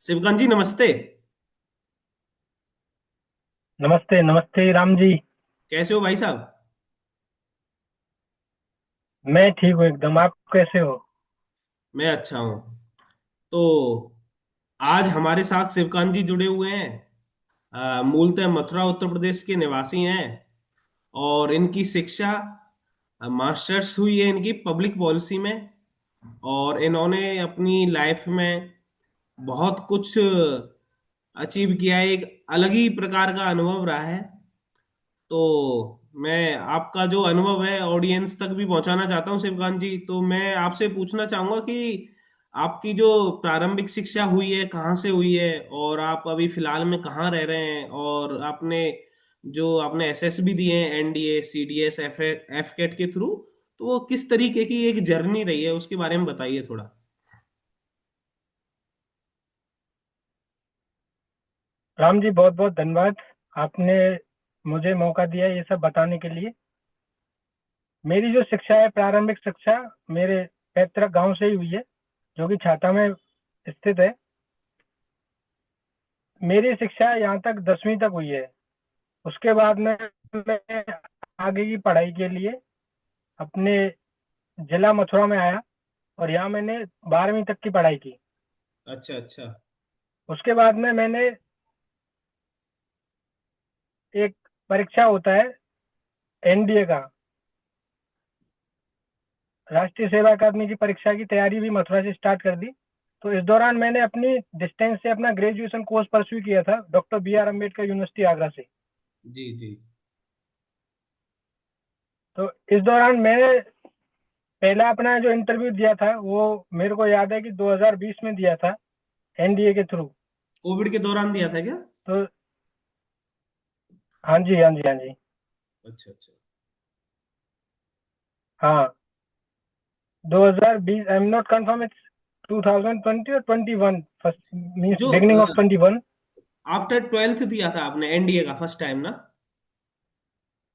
शिवकांत जी नमस्ते। नमस्ते नमस्ते राम जी। कैसे हो भाई साहब? मैं ठीक हूँ एकदम। आप कैसे हो? मैं अच्छा हूँ। तो आज हमारे साथ शिवकांत जी जुड़े हुए हैं। मूलतः मथुरा उत्तर प्रदेश के निवासी हैं। और इनकी शिक्षा मास्टर्स हुई है इनकी पब्लिक पॉलिसी में। और इन्होंने अपनी लाइफ में बहुत कुछ अचीव किया है। एक अलग ही प्रकार का अनुभव रहा है। तो मैं आपका जो अनुभव है ऑडियंस तक भी पहुंचाना चाहता हूं शिवकांत जी। तो मैं आपसे पूछना चाहूंगा कि आपकी जो प्रारंभिक शिक्षा हुई है कहाँ से हुई है, और आप अभी फिलहाल में कहाँ रह रहे हैं, और आपने एसएसबी दिए हैं, एनडीए सीडीएस एफ कैट के थ्रू। तो वो किस तरीके की एक जर्नी रही है उसके बारे में बताइए थोड़ा। राम जी, बहुत बहुत धन्यवाद। आपने मुझे मौका दिया ये सब बताने के लिए। मेरी जो शिक्षा है, प्रारंभिक शिक्षा, मेरे पैतृक गांव से ही हुई है, जो कि छाता में स्थित है। मेरी शिक्षा यहाँ तक 10वीं तक हुई है। उसके बाद में मैं आगे की पढ़ाई के लिए अपने जिला मथुरा में आया, और यहाँ मैंने 12वीं तक की पढ़ाई की। अच्छा अच्छा। उसके बाद में मैंने एक परीक्षा होता है एनडीए का, राष्ट्रीय सेवा अकादमी की परीक्षा की तैयारी भी मथुरा से स्टार्ट कर दी। तो इस दौरान मैंने अपनी डिस्टेंस से अपना ग्रेजुएशन कोर्स परस्यू किया था doctor B R Ambedkar university Agra से। जी जी। तो इस दौरान मैंने पहला अपना जो इंटरव्यू दिया था वो मेरे को याद है कि 2020 में दिया था, एनडीए के थ्रू। कोविड के दौरान दिया था क्या? तो हाँ जी, हाँ जी, हाँ जी। अच्छा अच्छा। हाँ, 2020, I am not confirm, it's 2020 और 21, फर्स्ट मींस जो बिगनिंग ऑफ 21। आफ्टर ट्वेल्थ दिया था आपने एनडीए का फर्स्ट टाइम ना?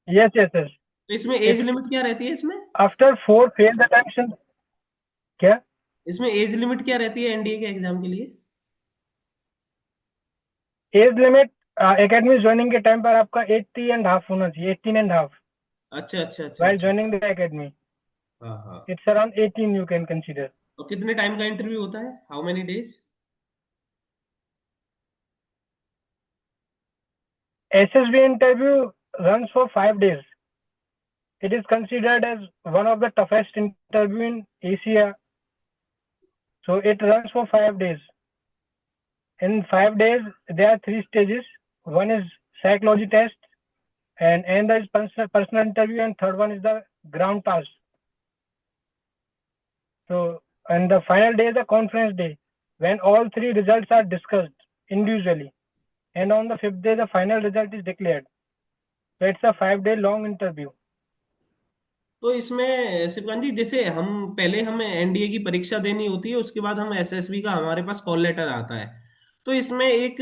Yes yes yes. तो इसमें एज इट्स लिमिट क्या रहती है इसमें? After four failed attempt. क्या? इसमें एज लिमिट क्या रहती है एनडीए के एग्जाम के लिए? एज लिमिट एकेडमी ज्वाइनिंग के टाइम पर आपका 80 एंड हाफ होना चाहिए, 18 एंड हाफ, अच्छा अच्छा अच्छा वाइल अच्छा। Joining the academy. हाँ हाँ। It's around 18 you can consider. और कितने टाइम का इंटरव्यू होता है, how many days? SSB interview runs for 5 days. It is considered as one of the toughest interview in Asia. So it runs for 5 days. In 5 days, there are three stages. One is psychology test, and another is personal interview, and third one is the ground task. So, and the final day is the conference day, when all three results are discussed individually. And on the fifth day, the final result is declared. So it's a 5 day long interview. तो इसमें शिवकांत जी, जैसे हम पहले हमें NDA की परीक्षा देनी होती है, उसके बाद हम एसएसबी का हमारे पास कॉल लेटर आता है। तो इसमें एक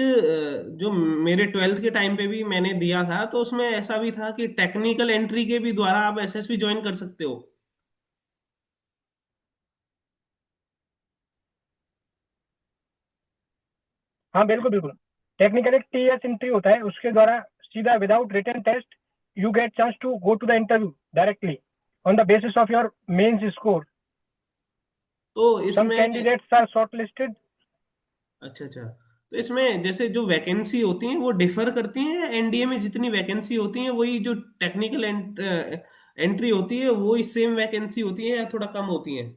जो मेरे ट्वेल्थ के टाइम पे भी मैंने दिया था, तो उसमें ऐसा भी था कि टेक्निकल एंट्री के भी द्वारा आप एसएसबी ज्वाइन कर सकते हो। हाँ, बिल्कुल बिल्कुल। टेक्निकल एक टीएस इंट्री होता है, उसके द्वारा सीधा without written test you get chance to go to the interview directly on the basis of your mains score. तो सम इसमें कैंडिडेट्स आर शॉर्टलिस्टेड। अच्छा अच्छा। तो इसमें जैसे जो वैकेंसी होती हैं वो डिफर करती हैं, एनडीए में जितनी वैकेंसी होती हैं वही जो टेक्निकल एंट्री होती है वही सेम वैकेंसी होती है या थोड़ा कम होती है?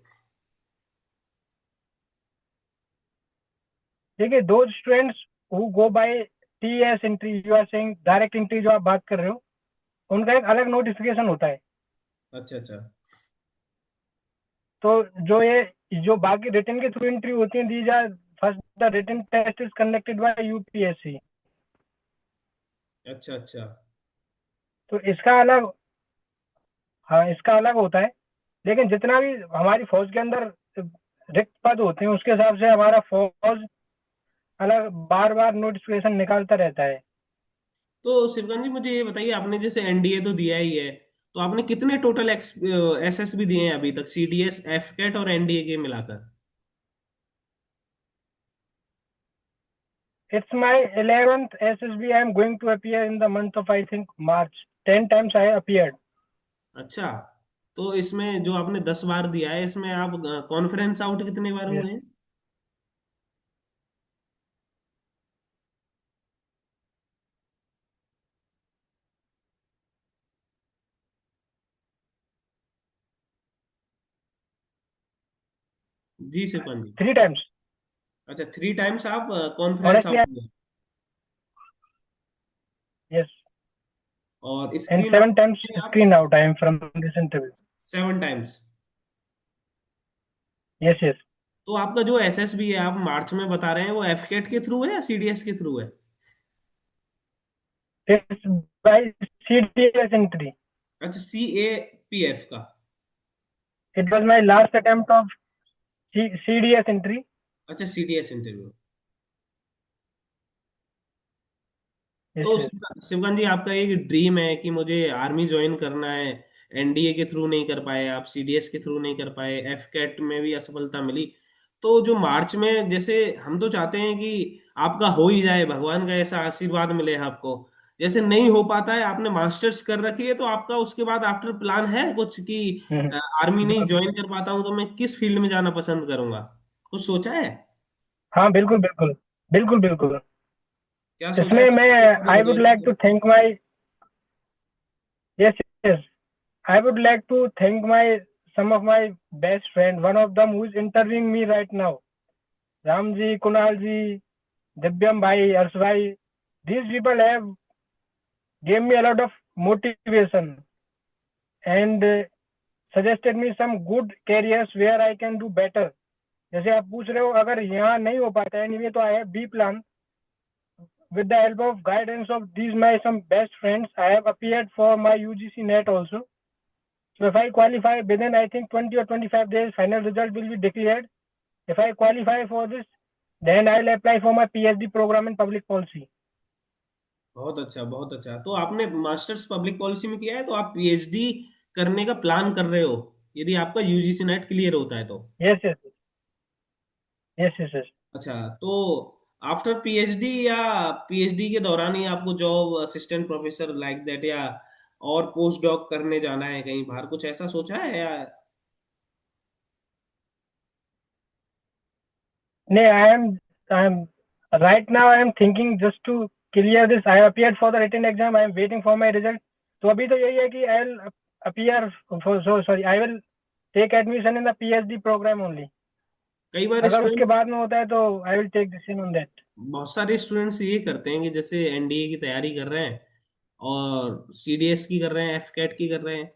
देखिए, दो students who go by TS entry, you are saying direct entry जो आप बात कर रहे हो, उनका एक अलग नोटिफिकेशन होता है। अच्छा अच्छा। तो जो बाकी रिटन के थ्रू एंट्री होती है, these are first the written test is conducted by UPSC. अच्छा अच्छा। तो इसका अलग, हाँ, इसका अलग होता है। लेकिन जितना भी हमारी फौज के अंदर रिक्त पद होते हैं, उसके हिसाब से हमारा फौज अलग बार बार नोटिफिकेशन निकालता रहता है। तो शिवकांत जी मुझे ये बताइए, आपने जैसे एनडीए तो दिया ही है, तो आपने कितने टोटल एसएसबी दिए हैं अभी तक, सीडीएस एफ कैट और एनडीए के मिलाकर? It's my 11th SSB. I am going to appear in the month of, I think, March. 10 times I appeared. अच्छा, तो इसमें जो आपने 10 बार दिया है, इसमें आप कॉन्फ्रेंस आउट कितने बार Yes. हुए हैं? जी शिवकांत जी। 3 times. अच्छा, 3 टाइम्स आप कॉन्फ्रेंस Honestly, आउट हुए। yes. और And स्क्रीन 7 times आउट आप screen out I am from this interview. 7 times. Yes, yes. तो आपका जो एसएसबी है, आप मार्च में बता रहे हैं, वो एफकेट के थ्रू है या सीडीएस के थ्रू है? It's by CDS entry. अच्छा, CAPF का। It was my last attempt of CDS entry. अच्छा, सीडीएस इंटरव्यू। Yes, तो yes. शिवकांत जी, आपका एक ड्रीम है कि मुझे आर्मी ज्वाइन करना है, एनडीए के थ्रू नहीं कर पाए आप, सीडीएस के थ्रू नहीं कर पाए, एफ कैट में भी असफलता मिली। तो जो मार्च में, जैसे हम तो चाहते हैं कि आपका हो ही जाए, भगवान का ऐसा आशीर्वाद मिले आपको। जैसे नहीं हो पाता है, आपने मास्टर्स कर रखी है, तो आपका उसके बाद आफ्टर प्लान है कुछ कि हम्म, आर्मी नहीं बिल्कुल। ज्वाइन कर पाता हूँ तो मैं किस फील्ड में जाना पसंद करूंगा? कुछ सोचा है? हाँ, बिल्कुल बिल्कुल। बिल्कुल बिल्कुल। क्या सोचा है? इसमें मैं थोड़ा आई वुड लाइक बताइए। To thank my, yes yes, I would like to thank my some of my best friend, one of them who is interviewing me right now. Ram ji, Kunal ji, Divyam bhai, Arsh bhai. These people have gave me a lot of motivation and suggested me some good careers where I can do better. जैसे आप पूछ रहे हो, अगर यहाँ नहीं हो पाता है anyway, तो I have B plan. With the help of guidance of these my some best friends, I have appeared for my UGC NET also. So if I qualify within, I think, 20 or 25 days, final result will be declared. If I qualify for this, then I'll apply for my PhD program in public policy. बहुत अच्छा, बहुत अच्छा। तो आपने masters public policy में किया है, तो आप पीएचडी करने का प्लान कर रहे हो, यदि आपका यूजीसी नेट क्लियर होता है तो? Yes, yes, yes, yes, yes. अच्छा, तो आफ्टर पीएचडी या पीएचडी के दौरान ही आपको job assistant professor like that, या और पोस्ट डॉक करने जाना है कहीं बाहर, कुछ ऐसा सोचा है या? No, I am right now. I am thinking just to clear this. I appeared for the written exam. I am waiting for my result. तो अभी तो यही है कि I'll appear for, so sorry, I will take admission in the PhD program only. कई बार अगर उसके students, बाद में होता है तो I will take decision on that. बहुत सारे स्टूडेंट्स ये करते हैं कि जैसे एनडीए की तैयारी कर रहे हैं और सीडीएस की कर रहे हैं, एफकेट की कर रहे हैं,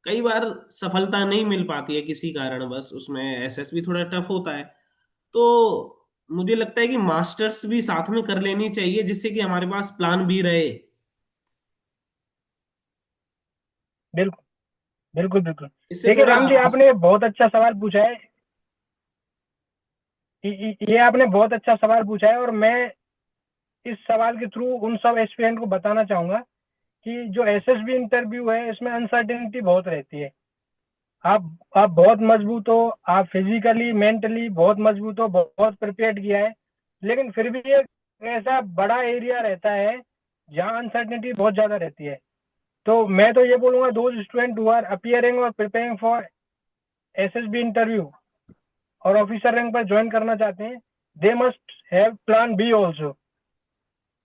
कई बार सफलता नहीं मिल पाती है किसी कारण, बस उसमें एसएसबी थोड़ा टफ होता है। तो मुझे लगता है कि मास्टर्स भी साथ में कर लेनी चाहिए, जिससे कि हमारे पास प्लान भी रहे। बिल्कुल बिल्कुल बिल्कुल। इससे देखिए थोड़ा राम जी, आपने बहुत अच्छा सवाल पूछा है। ये आपने बहुत अच्छा सवाल पूछा है, और मैं इस सवाल के थ्रू उन सब एस्पिरेंट को बताना चाहूंगा कि जो एसएसबी इंटरव्यू है, इसमें अनसर्टेनिटी बहुत रहती है। आप बहुत मजबूत हो, आप फिजिकली मेंटली बहुत मजबूत हो, बहुत प्रिपेयर्ड किया है, लेकिन फिर भी एक ऐसा बड़ा एरिया रहता है जहाँ अनसर्टेनिटी बहुत ज़्यादा रहती है। तो मैं तो ये बोलूँगा, those student who are appearing और प्रिपेयरिंग फॉर एसएसबी इंटरव्यू और ऑफिसर रैंक पर ज्वाइन करना चाहते हैं, they must have plan B also.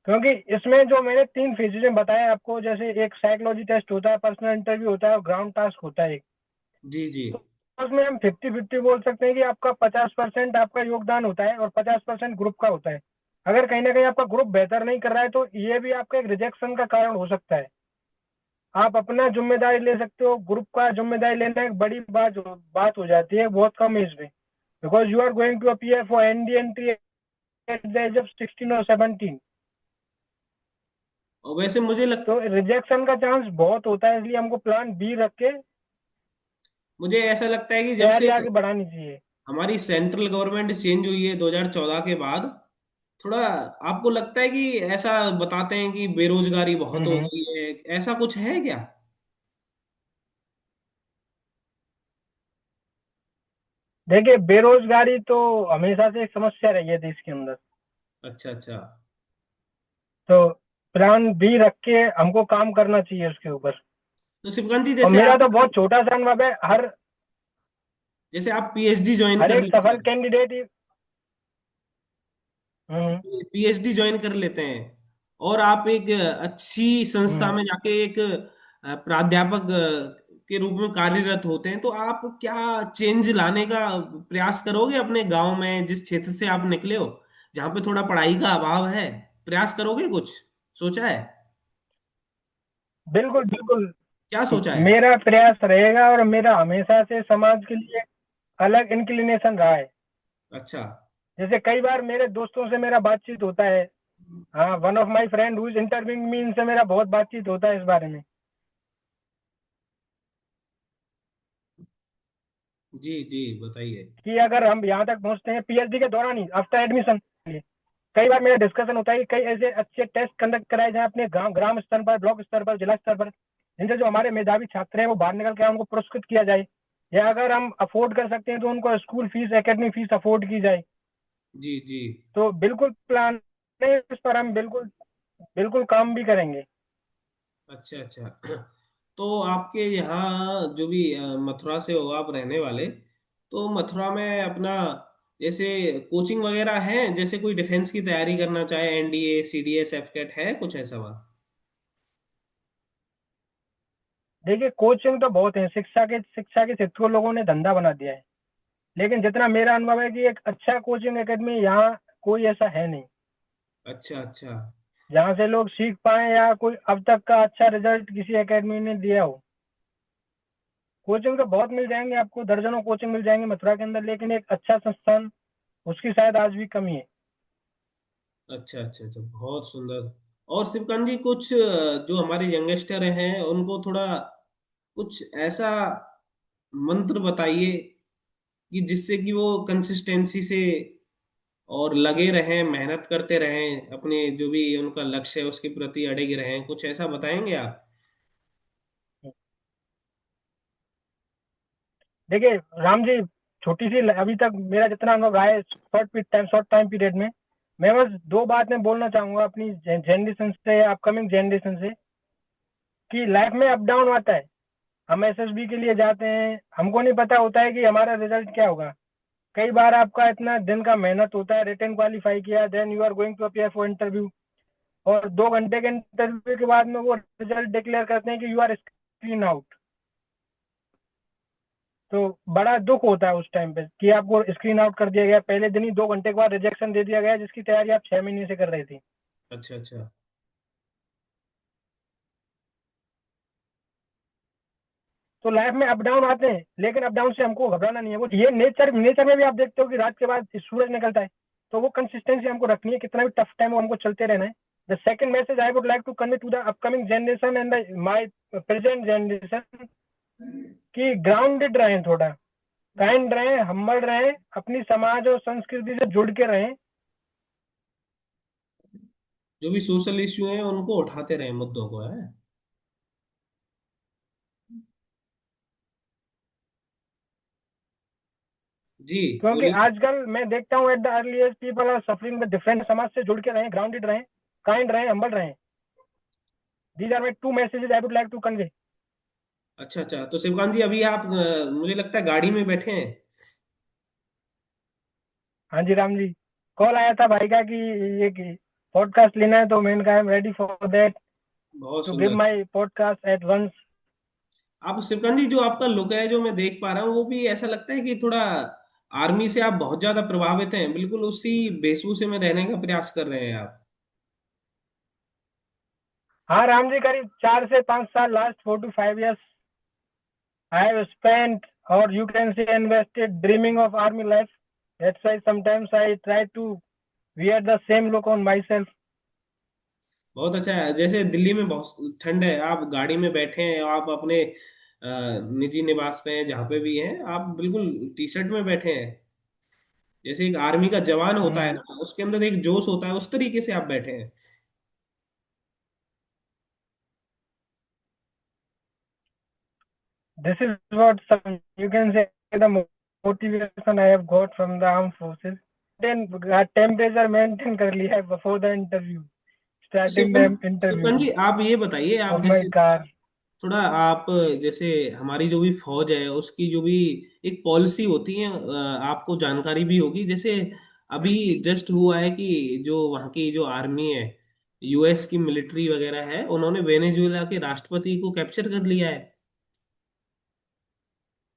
क्योंकि इसमें जो मैंने 3 फेजेज में बताया आपको, जैसे एक साइकोलॉजी टेस्ट होता है, पर्सनल इंटरव्यू होता है, और ग्राउंड टास्क होता है एक। जी जी। तो उसमें हम 50-50 बोल सकते हैं कि आपका 50% आपका योगदान होता है और 50% ग्रुप का होता है। अगर कहीं ना कहीं आपका ग्रुप बेहतर नहीं कर रहा है, तो ये भी आपका एक रिजेक्शन का कारण हो सकता है। आप अपना जिम्मेदारी ले सकते हो, ग्रुप का जिम्मेदारी लेना एक बड़ी बात हो जाती है बहुत कम एज में। Because you are going to appear for ND entry at the age of 16 और 17। और वैसे मुझे तो लगता रिजेक्शन का चांस बहुत होता है, इसलिए हमको प्लान बी रख के मुझे ऐसा लगता है कि जब तैयारी से आगे बढ़ानी चाहिए। हमारी सेंट्रल गवर्नमेंट चेंज हुई है 2014 के बाद, थोड़ा आपको लगता है कि ऐसा बताते हैं कि बेरोजगारी बहुत हो हम्म। गई है, ऐसा कुछ है क्या? देखिए, बेरोजगारी तो हमेशा से एक समस्या रही है देश के अंदर। अच्छा अच्छा। तो प्लान बी रख के हमको काम करना चाहिए उसके ऊपर। तो शिवकांत जी और जैसे मेरा आप तो बहुत छोटा सा अनुभव है, हर जैसे आप पीएचडी ज्वाइन हर कर एक लेते सफल हैं, कैंडिडेट ही। हम्म। पीएचडी ज्वाइन कर लेते हैं और आप एक अच्छी संस्था हम्म। में जाके एक प्राध्यापक के रूप में कार्यरत होते हैं, तो आप क्या चेंज लाने का प्रयास करोगे अपने गांव में, जिस क्षेत्र से आप निकले हो, जहाँ पे थोड़ा पढ़ाई का अभाव है? प्रयास करोगे कुछ सोचा है? बिल्कुल बिल्कुल। क्या सोचा है? मेरा प्रयास रहेगा, और मेरा हमेशा से समाज के लिए अलग इंक्लिनेशन रहा है। अच्छा। जैसे कई बार मेरे दोस्तों से मेरा बातचीत होता है। हाँ, one of my friend who is interviewing me, इनसे मेरा बहुत बातचीत होता है इस बारे में जी जी, बताइए। कि अगर हम यहाँ तक पहुँचते हैं पीएचडी के दौरान ही, आफ्टर एडमिशन, कई बार मेरा डिस्कशन होता है कि कई ऐसे अच्छे टेस्ट कंडक्ट कराए जाएं अपने गांव, ग्राम स्तर पर, ब्लॉक स्तर पर, जिला स्तर पर, जिनसे जो हमारे मेधावी छात्र हैं वो बाहर निकल के आए, उनको पुरस्कृत किया जाए। या अगर हम अफोर्ड कर सकते हैं तो उनको school fees, academy fees afford की जाए। जी जी। तो बिल्कुल प्लान है, इस पर हम बिल्कुल बिल्कुल काम भी करेंगे। अच्छा अच्छा। तो आपके यहाँ जो भी मथुरा से हो आप रहने वाले, तो मथुरा में अपना जैसे कोचिंग वगैरह है, जैसे कोई डिफेंस की तैयारी करना चाहे, एनडीए सीडीएस एफकेट है कुछ ऐसा वहाँ? देखिए, कोचिंग तो बहुत है, शिक्षा के क्षेत्र को लोगों ने धंधा बना दिया है। लेकिन जितना मेरा अनुभव है कि एक अच्छा कोचिंग एकेडमी यहाँ कोई ऐसा है नहीं, अच्छा अच्छा। जहाँ से लोग सीख पाए या कोई अब तक का अच्छा रिजल्ट किसी एकेडमी ने दिया हो। कोचिंग तो बहुत मिल जाएंगे आपको, दर्जनों कोचिंग मिल जाएंगे मथुरा के अंदर, लेकिन एक अच्छा संस्थान, उसकी शायद आज भी कमी है। अच्छा अच्छा अच्छा, बहुत सुंदर। और शिवकांत जी कुछ जो हमारे यंगस्टर हैं उनको थोड़ा कुछ ऐसा मंत्र बताइए कि जिससे कि वो कंसिस्टेंसी से और लगे रहें, मेहनत करते रहें, अपने जो भी उनका लक्ष्य है उसके प्रति अड़िग रहें, कुछ ऐसा बताएंगे आप? देखिए राम जी, छोटी सी अभी तक मेरा जितना अनुभव रहा है, शॉर्ट टाइम पीरियड में, मैं बस दो बात मैं बोलना चाहूंगा अपनी जनरेशन से, अपकमिंग जनरेशन से, कि लाइफ में अप डाउन आता है। हम एसएसबी के लिए जाते हैं, हमको नहीं पता होता है कि हमारा रिजल्ट क्या होगा। कई बार आपका इतना दिन का मेहनत होता है, रिटर्न क्वालिफाई किया, then you are going to appear for interview, और 2 घंटे के इंटरव्यू के बाद में वो रिजल्ट डिक्लेयर करते हैं कि यू आर स्क्रीन आउट। तो बड़ा दुख होता है उस टाइम पे कि आपको स्क्रीन आउट कर दिया गया, पहले दिन ही 2 घंटे के बाद रिजेक्शन दे दिया गया, जिसकी तैयारी आप 6 महीने से कर रही थी। अच्छा अच्छा। तो लाइफ में अप डाउन आते हैं, लेकिन अप डाउन से हमको घबराना नहीं है। वो ये नेचर नेचर में भी आप देखते हो कि रात के बाद सूरज निकलता है। तो वो कंसिस्टेंसी हमको रखनी है, कितना भी टफ टाइम हो हमको चलते रहना है। The second message I would like to convey to the upcoming generation and my present generation, कि ग्राउंडेड रहें, थोड़ा काइंड रहें, हम्बल रहें, अपनी समाज और संस्कृति से जुड़ के रहें। जो भी सोशल इश्यू है उनको उठाते रहें, मुद्दों को है। जी क्योंकि बोलिए। आजकल मैं देखता हूँ at the early age people are suffering with different, समाज से जुड़ के रहें, ग्राउंडेड रहें, काइंड रहें, हम्बल रहें। These are my two messages I would like to convey. अच्छा अच्छा, तो शिवकांत जी अभी आप मुझे लगता है गाड़ी में बैठे हैं। हाँ जी राम जी, कॉल आया था भाई का कि ये पॉडकास्ट लेना है, तो मैंने कहा I am ready for that, बहुत टू गिव सुंदर। My podcast at once. आप शिवकांत जी जो आपका लुक है जो मैं देख पा रहा हूँ, वो भी ऐसा लगता है कि थोड़ा आर्मी से आप बहुत ज्यादा प्रभावित हैं, बिल्कुल उसी वेशभूषे में रहने का प्रयास कर रहे हैं आप। हाँ राम जी, करीब 4 से 5 साल, last 4 to 5 years I have spent, or you can say invested, dreaming of army life. That's why sometimes I try to wear the same look on myself. बहुत अच्छा है। जैसे दिल्ली में बहुत ठंड है, आप गाड़ी में बैठे हैं, आप अपने निजी निवास पे हैं, जहाँ पे भी हैं आप बिल्कुल टी शर्ट में बैठे हैं। जैसे एक आर्मी का जवान होता है Hmm. ना, उसके अंदर एक जोश होता है, उस तरीके से आप बैठे हैं। This is what some, you can say, the motivation I have got from the armed forces. Then temperature maintain कर लिया है before the interview starting the Shivkant interview जी, आप ये बताइए, आप of my जैसे car. थोड़ा आप जैसे हमारी जो भी फौज है उसकी जो भी एक पॉलिसी होती है, आपको जानकारी भी होगी। जैसे अभी जस्ट हुआ है कि जो वहाँ की जो आर्मी है, यूएस की मिलिट्री वगैरह है, उन्होंने वेनेजुएला के राष्ट्रपति को कैप्चर कर लिया है।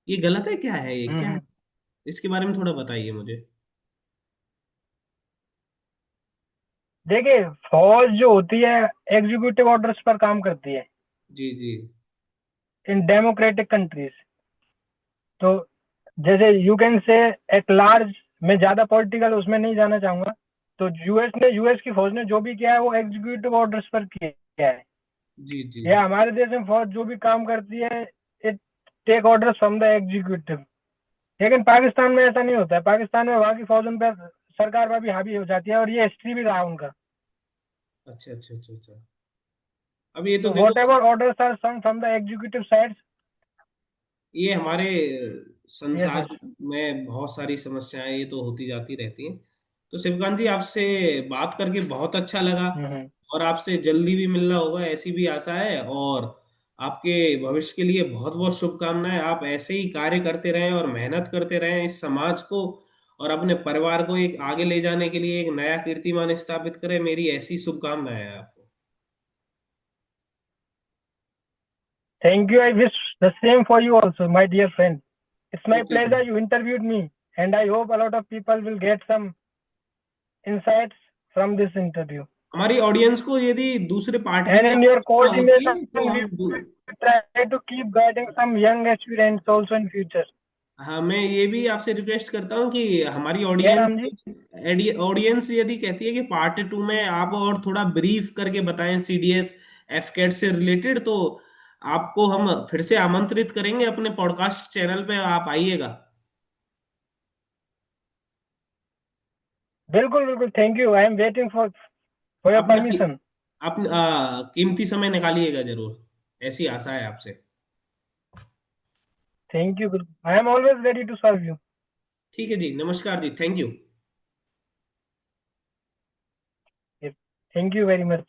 ये गलत है, क्या है ये, क्या है? हम्म। इसके बारे में थोड़ा बताइए मुझे। देखिए, फौज जो होती है एग्जीक्यूटिव ऑर्डर्स पर काम करती है जी जी। In democratic countries. तो जैसे you can say at large, मैं ज्यादा पॉलिटिकल उसमें नहीं जाना चाहूंगा। तो यूएस की फौज ने जो भी किया है वो एग्जीक्यूटिव ऑर्डर्स पर किया है। जी जी। या हमारे देश में फौज जो भी काम करती है, it take orders from the executive. लेकिन पाकिस्तान में ऐसा नहीं होता है। पाकिस्तान में वहाँ की फौज उन पर, सरकार पर भी हावी हो जाती है, और ये हिस्ट्री भी रहा उनका। अच्छा अच्छा अच्छा अच्छा। अब ये तो तो देखो, whatever orders are some from the executive side. ये हमारे यस संसार यस। में बहुत सारी समस्याएं ये तो होती जाती रहती हैं। तो शिवकांत जी, आपसे बात करके बहुत अच्छा लगा, हम्म। और आपसे जल्दी भी मिलना होगा ऐसी भी आशा है। और आपके भविष्य के लिए बहुत बहुत शुभकामनाएं। आप ऐसे ही कार्य करते रहें और मेहनत करते रहें इस समाज को और अपने परिवार को एक आगे ले जाने के लिए एक नया कीर्तिमान स्थापित करें। मेरी ऐसी शुभकामनाएं हैं आपको। Thank you. I wish the same for you also, my dear friend. It's my okay जी। pleasure you interviewed me, and I hope a lot of people will get some insights from this interview. हमारी audience को यदि दूसरे part की And भी in your आवश्यकता होती coordination, है तो we हम will try to keep guiding some young aspirants also in future. हाँ, मैं ये भी आपसे रिक्वेस्ट करता हूँ कि हमारी Yeah, ऑडियंस Ramji. ऑडियंस यदि कहती है कि पार्ट टू में आप और थोड़ा ब्रीफ करके बताएं सीडीएस एफकेट से रिलेटेड, तो आपको हम फिर से आमंत्रित करेंगे अपने पॉडकास्ट चैनल पे, आप आइएगा। बिल्कुल बिल्कुल, thank you. I am waiting for your अपना परमिशन। कीमती समय निकालिएगा जरूर, ऐसी आशा है आपसे। Thank you. I am always ready to serve you. ठीक है जी, नमस्कार जी, thank you. Thank you very much.